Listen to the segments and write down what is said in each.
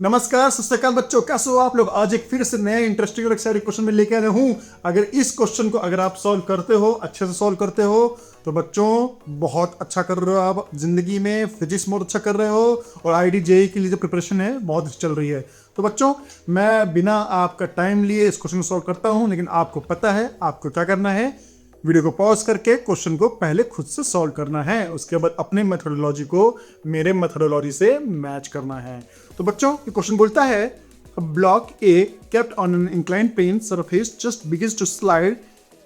नमस्कार, सत श्री अकाल बच्चों, कैसे हो आप लोग। आज एक फिर से नए इंटरेस्टिंग और एक्साइटिंग क्वेश्चन में लेके आया हूं। अगर इस क्वेश्चन को आप सॉल्व करते हो, अच्छे से सॉल्व करते हो, तो बच्चों बहुत अच्छा कर रहे हो आप जिंदगी में। फिजिक्स बहुत अच्छा कर रहे हो और आईआईटी जेईई के लिए जो प्रिपरेशन है बहुत अच्छी चल रही है। तो बच्चों, मैं बिना आपका टाइम लिए इस क्वेश्चन को सॉल्व करता हूं, लेकिन आपको पता है आपको क्या करना है। वीडियो को पॉज करके क्वेश्चन को पहले खुद से सॉल्व करना है, उसके बाद अपने मेथोडोलॉजी को मेरे मेथोडोलॉजी से मैच करना है। तो बच्चों, ये क्वेश्चन बोलता है block a kept on an inclined plane surface just begins to slide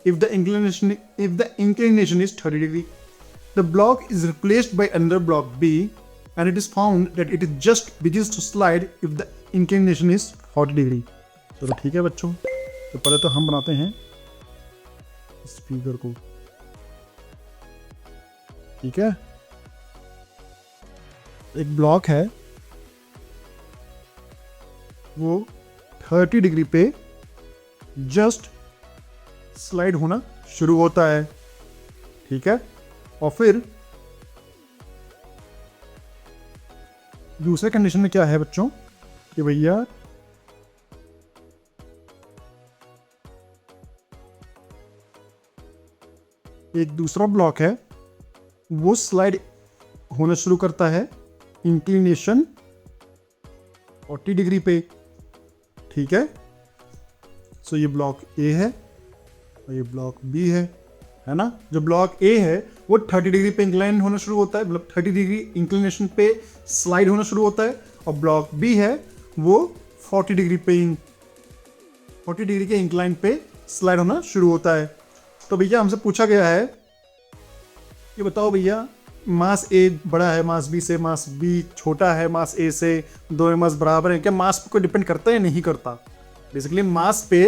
if the inclination is 30 degree. The block is replaced by another block B, and it is found that it is just begins to slide if the inclination is 40 degree. चलो ठीक है बच्चों, तो पहले तो हम बनाते हैं इस फिगर को। ठीक है, एक ब्लॉक है, वो 30 डिग्री पे जस्ट स्लाइड होना शुरू होता है। ठीक है, और फिर दूसरे कंडीशन में क्या है बच्चों कि भैया एक दूसरा ब्लॉक है, वो स्लाइड होना शुरू करता है इंक्लिनेशन 40 डिग्री पे। ठीक है, सो ये ब्लॉक ए है और ये ब्लॉक बी है ना। जो ब्लॉक ए है वो 30 डिग्री पे इंक्लाइन होना शुरू होता है, मतलब 30 डिग्री इंक्लिनेशन पे स्लाइड होना शुरू होता है, और ब्लॉक बी है वो 40 डिग्री के इंक्लाइन पे स्लाइड होना शुरू होता है। तो भैया हमसे पूछा गया है कि बताओ भैया, मास ए बड़ा है मास बी से, मास बी छोटा है मास ए से, दोनों मास बराबर है, क्या मास पे कोई डिपेंड करता है या नहीं करता। बेसिकली मास पे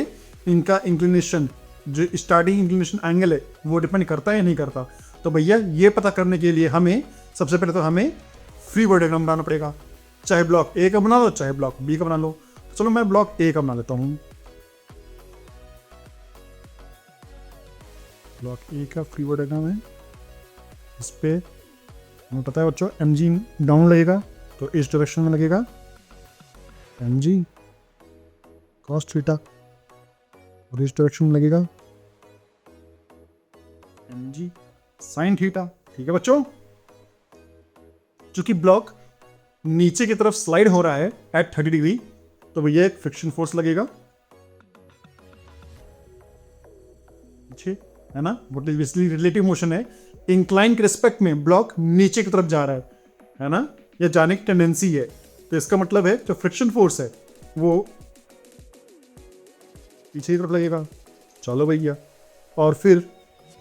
इनका इंक्लिनेशन, जो स्टार्टिंग इंक्लिनेशन एंगल है, वो डिपेंड करता है या नहीं करता। तो भैया ये पता करने के लिए हमें सबसे पहले तो हमें फ्री बॉडी डायग्राम बनाना पड़ेगा। चाहे ब्लॉक ए का बना लो, चाहे ब्लॉक बी का बना लो। तो चलो मैं ब्लॉक ए का बना लेता हूँ। ब्लॉक ए का फ्री बॉडी डायग्राम है, इस पे हमें पता है बच्चों एम जी डाउन लगेगा, तो इस डायरेक्शन में लगेगा एम जी कॉस थीटा, और इस डायरेक्शन में लगेगा एम जी साइन थीटा। ठीक है बच्चों, चूंकि ब्लॉक नीचे की तरफ स्लाइड हो रहा है एट 30 डिग्री, तो भैया एक फ्रिक्शन फोर्स लगेगा पीछे, है ना। वो बेसिकली रिलेटिव मोशन है, इंक्लाइन के रिस्पेक्ट में ब्लॉक नीचे की तरफ जा रहा है ना, या जाने की टेंडेंसी है। तो इसका मतलब है जो फ्रिक्शन फोर्स है वो पीछे की तरफ लगेगा। चलो भैया, और फिर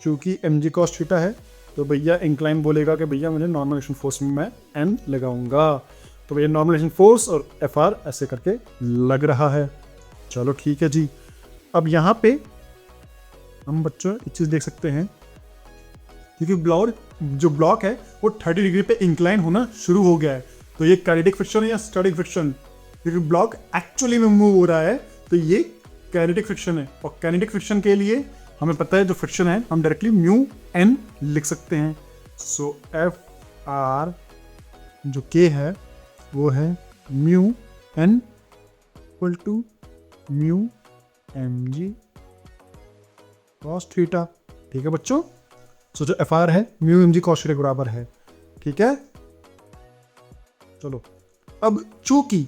चूंकि एम जी कॉस थीटा है, तो भैया इंक्लाइन बोलेगा कि भैया मुझे नॉर्मलाइजेशन फोर्स में मैं एन लगाऊंगा। तो भैया नॉर्मलाइजेशन फोर्स और एफ आर ऐसे करके लग रहा है। चलो ठीक है जी, अब यहाँ पे हम बच्चों एक चीज़ देख सकते हैं, क्योंकि जो ब्लॉक है वो 30 डिग्री पे इंक्लाइन होना शुरू हो गया है। तो ये काइनेटिक फ्रिक्शन है या स्टैटिक फ्रिक्शन, क्योंकि ब्लॉक एक्चुअली में मूव हो रहा है, तो ये काइनेटिक फ्रिक्शन है। और काइनेटिक फ्रिक्शन के लिए हमें पता है जो फ्रिक्शन है हम डायरेक्टली म्यू एन लिख सकते हैं। सो एफ आर जो के है वो है mu N equal to mu m g cos theta. ठीक है बच्चों, सो जो एफ आर है mu m g cos theta के बराबर है। ठीक है, चलो अब चूंकि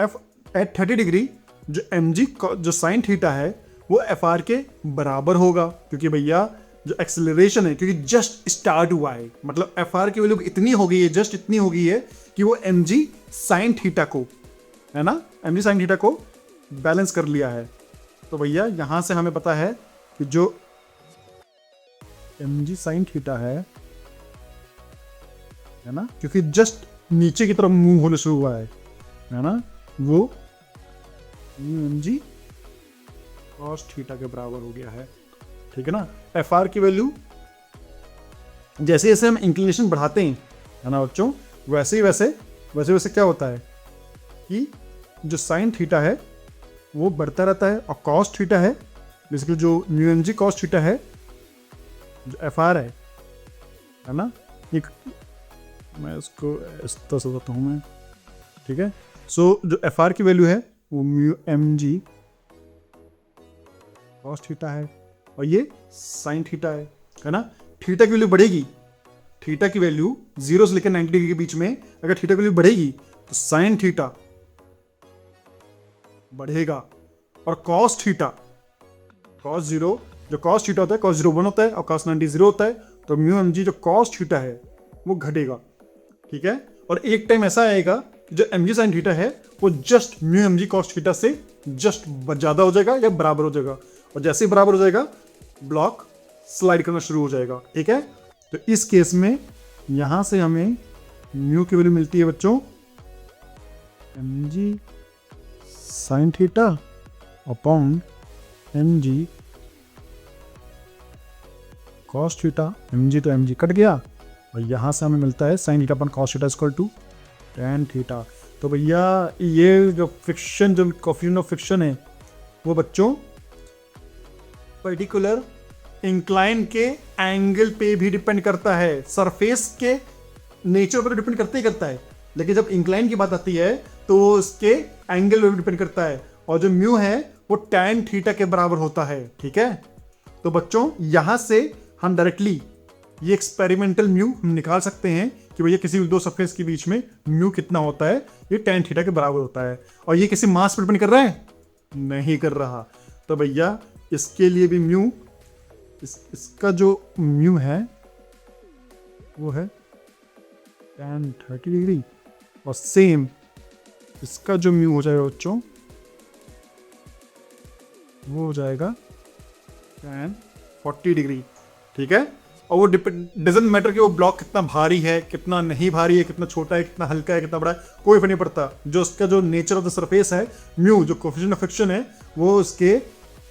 एफ एट 30 डिग्री जो एम जी जो साइन थीटा है वो एफ आर के बराबर होगा, क्योंकि भैया जो एक्सेलरेशन है, क्योंकि जस्ट स्टार्ट हुआ है, मतलब एफ आर की वैल्यू इतनी हो गई है, जस्ट इतनी हो गई है कि वो एम जी साइन थीटा को, है ना, एम जी साइन थीटा को बैलेंस कर लिया है। तो भैया यहां से हमें पता है कि जो एम जी साइन थीटा है ना, क्योंकि जस्ट नीचे की तरफ मूव होने शुरू हुआ है ना, वो एम जी कॉस थीटा के बराबर हो गया है। ठीक है ना, एफ आर की वैल्यू जैसे जैसे हम इंक्लिनेशन बढ़ाते हैं, है ना बच्चों, वैसे वैसे क्या होता है कि जो साइन थीटा है वो बढ़ता रहता है, और कॉस थीटा है बेसिकली जो mu m g cos theta है, जो एफ आर है ना, एक मैं इसको इस तरह से बताता हूँ मैं। ठीक है, सो जो एफ आर की वैल्यू है वो mu m g cos theta है और ये साइन थीटा है ना। थीटा की वैल्यू बढ़ेगी, थीटा की वैल्यू 0 से लेकर 90 डिग्री के बीच में अगर थीटा की वैल्यू बढ़ेगी तो साइन थीटा बढ़ेगा और कॉस थीटा, कॉस जीरो, जो कॉस थीटा होता है कॉस 0 1 होता है और कॉस 90 0 होता है, तो म्यू एम जी जो कॉस थीटा है वो घटेगा। ठीक है, और एक टाइम ऐसा आएगा कि जो एम जी साइन थीटा है वो just mu m g cos theta से जस्ट ज्यादा हो जाएगा या बराबर हो जाएगा, और जैसे ही बराबर हो जाएगा ब्लॉक स्लाइड करना शुरू हो जाएगा। ठीक है, तो इस केस में यहां से हमें म्यू की वैल्यू मिलती है बच्चों m g sine theta upon m g cos theta. M g तो एम जी कट गया और यहां से हमें मिलता है sine theta upon cos theta equal to tan theta. तो भैया ये जो फ्रिक्शन, जो कोएफिशिएंट ऑफ फ्रिक्शन है वो बच्चों पर्टिकुलर इंक्लाइन के एंगल पे भी डिपेंड करता है, सरफेस के नेचर पर डिपेंड करता ही करता है, लेकिन जब इंक्लाइन की बात आती है तो उसके एंगल पे भी डिपेंड करता है, और जो म्यू है वो tan थीटा के बराबर होता है। ठीक है, तो बच्चों यहां से हम डायरेक्टली ये एक्सपेरिमेंटल म्यू हम निकाल सकते हैं कि भैया किसी दो सरफेस के बीच में म्यू कितना होता है, ये tan थीटा के बराबर होता है, और ये किसी मास पर डिपेंड कर रहा है, नहीं कर रहा। तो भैया इसके लिए भी म्यू, इसका जो म्यू है वो है tan 30 डिग्री, और सेम इसका जो म्यू हो जाएगा बच्चों वो हो जाएगा tan 40 डिग्री। ठीक है, और वो डजंट मैटर कि वो ब्लॉक कितना भारी है, कितना नहीं भारी है, कितना छोटा है, कितना हल्का है, कितना बड़ा है, कोई फर्क नहीं पड़ता। जो उसका जो नेचर ऑफ द सरफेस है, म्यू जो कोएफिशिएंट ऑफ फ्रिक्शन है वो उसके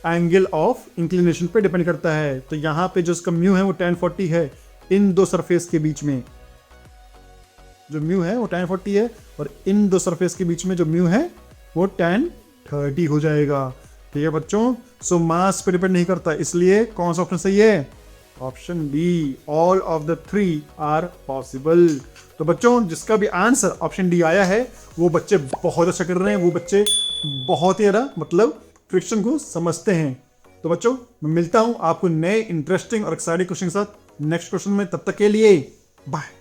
एंगल ऑफ इंक्लिनेशन पे डिपेंड करता है। तो यहाँ पे जो उसका म्यू है वो tan 40 है, इन दो सरफेस के बीच में जो म्यू है वो tan 40 है, और इन दो सरफेस के बीच में जो म्यू है वो tan 30 हो जाएगा। ठीक है बच्चों, सो मास पे डिपेंड नहीं करता, इसलिए कौन सा ऑप्शन सही है? Option D, all of the 3 are possible. तो बच्चों जिसका भी आंसर ऑप्शन डी आया है वो बच्चे बहुत अच्छा कर रहे हैं, वो बच्चे बहुत ही मतलब फ्रिक्शन को समझते हैं। तो बच्चों मैं मिलता हूं आपको नए इंटरेस्टिंग और एक्साइटिंग क्वेश्चन के साथ नेक्स्ट क्वेश्चन में, तब तक के लिए बाय।